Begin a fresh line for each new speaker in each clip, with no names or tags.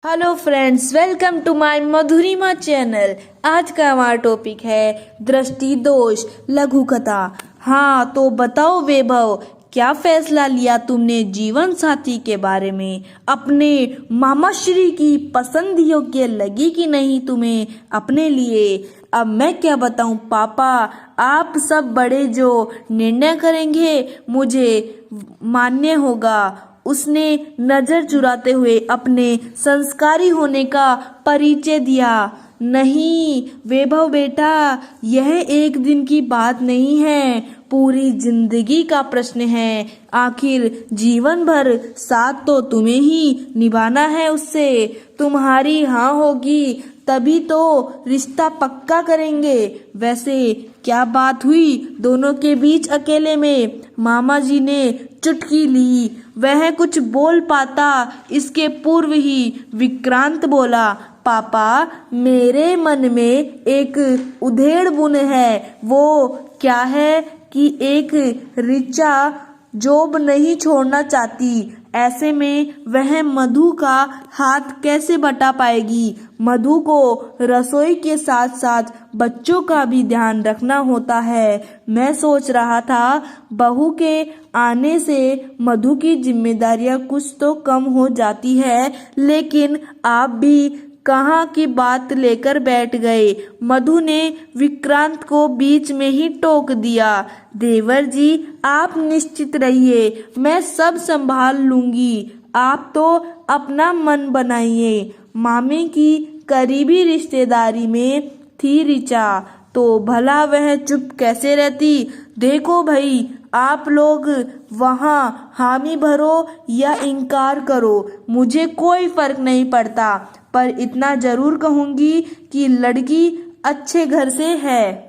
Hello friends, welcome to my Madhurima channel. आज का हमारा टॉपिक है दृष्टि दोष लघु कथा। हाँ तो बताओ वैभव, क्या फैसला लिया तुमने जीवन साथी के बारे में? अपने मामाश्री की पसंद योग्य लगी कि नहीं तुम्हें अपने लिए? अब मैं क्या बताऊं पापा, आप सब बड़े जो निर्णय करेंगे मुझे मान्य होगा। उसने नजर चुराते हुए अपने संस्कारी होने का परिचय दिया। नहीं वैभव बेटा, यह एक दिन की बात नहीं है, पूरी जिंदगी का प्रश्न है। आखिर जीवन भर साथ तो तुम्हें ही निभाना है उससे। तुम्हारी हाँ होगी तभी तो रिश्ता पक्का करेंगे। वैसे क्या बात हुई दोनों के बीच अकेले में? मामा जी ने चुटकी ली। वह कुछ बोल पाता इसके पूर्व ही विक्रांत बोला, पापा मेरे मन में एक उधेड़ बुन है। वो क्या है कि एक ऋचा जॉब नहीं छोड़ना चाहती। ऐसे में वह मधु का हाथ कैसे बटा पाएगी? मधु को रसोई के साथ साथ बच्चों का भी ध्यान रखना होता है। मैं सोच रहा था बहू के आने से मधु की जिम्मेदारियां कुछ तो कम हो जाती है, लेकिन आप भी कहाँ की बात लेकर बैठ गए। मधु ने विक्रांत को बीच में ही टोक दिया। देवर जी आप निश्चित रहिए, मैं सब संभाल लूंगी। आप तो अपना मन बनाइए। मामे की करीबी रिश्तेदारी में थी ऋचा, तो भला वह चुप कैसे रहती? देखो भाई, आप लोग वहाँ हामी भरो या इनकार करो, मुझे कोई फर्क नहीं पड़ता, पर इतना जरूर कहूंगी कि लड़की अच्छे घर से है,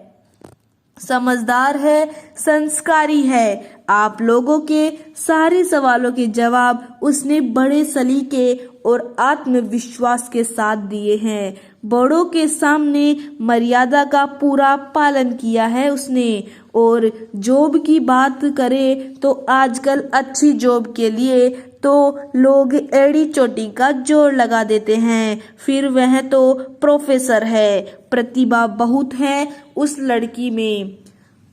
समझदार है, संस्कारी है। आप लोगों के सारे सवालों के जवाब उसने बड़े सलीके और आत्मविश्वास के साथ दिए हैं। बड़ों के सामने मर्यादा का पूरा पालन किया है उसने। और जॉब की बात करें तो आजकल अच्छी जॉब के लिए तो लोग एड़ी चोटी का जोर लगा देते हैं। फिर वह तो प्रोफेसर है, प्रतिभा बहुत है उस लड़की में।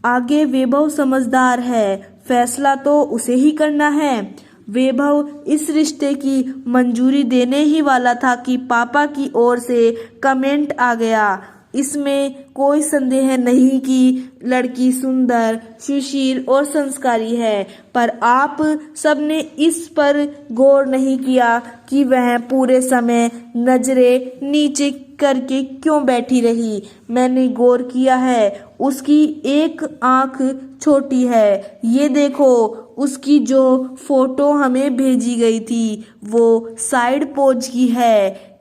आगे वैभव समझदार है, फैसला तो उसे ही करना है। वैभव इस रिश्ते की मंजूरी देने ही वाला था कि पापा की ओर से कमेंट आ गया। इसमें कोई संदेह नहीं कि लड़की सुंदर, सुशील और संस्कारी है, पर आप सबने इस पर गौर नहीं किया कि वह पूरे समय नजरें नीचे करके क्यों बैठी रही। मैंने गौर किया है, उसकी एक आंख छोटी है। ये देखो, उसकी जो फोटो हमें भेजी गई थी वो साइड पोज की है।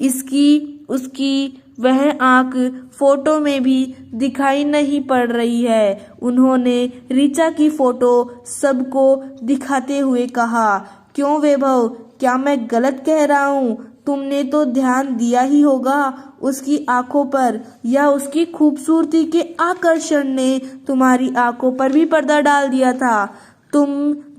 उसकी वह आंख फोटो में भी दिखाई नहीं पड़ रही है। उन्होंने ऋचा की फोटो सबको दिखाते हुए कहा, क्यों वैभव, क्या मैं गलत कह रहा हूँ? तुमने तो ध्यान दिया ही होगा उसकी आंखों पर, या उसकी खूबसूरती के आकर्षण ने तुम्हारी आंखों पर भी पर्दा डाल दिया था? तुम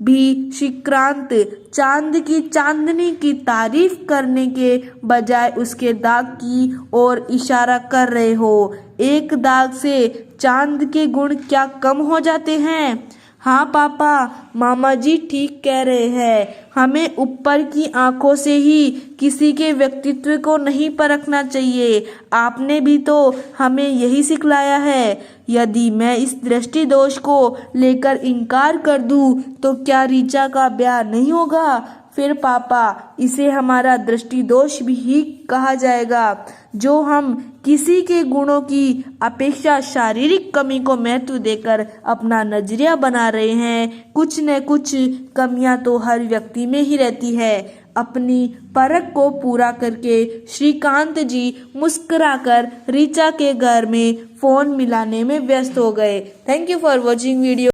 भी श्रीकांत चांद की चांदनी की तारीफ करने के बजाय उसके दाग की ओर इशारा कर रहे हो। एक दाग से चांद के गुण क्या कम हो जाते हैं? हाँ पापा, मामा जी ठीक कह रहे हैं। हमें ऊपर की आंखों से ही किसी के व्यक्तित्व को नहीं परखना चाहिए। आपने भी तो हमें यही सिखलाया है। यदि मैं इस दृष्टि दोष को लेकर इनकार कर दूं तो क्या ऋचा का ब्याह नहीं होगा? फिर पापा इसे हमारा दृष्टि दोष भी ही कहा जाएगा, जो हम किसी के गुणों की अपेक्षा शारीरिक कमी को महत्व देकर अपना नजरिया बना रहे हैं। कुछ न कुछ कमियां तो हर व्यक्ति में ही रहती है। अपनी परख को पूरा करके श्रीकांत जी मुस्कुराकर ऋचा के घर में फोन मिलाने में व्यस्त हो गए। Thank you for watching video.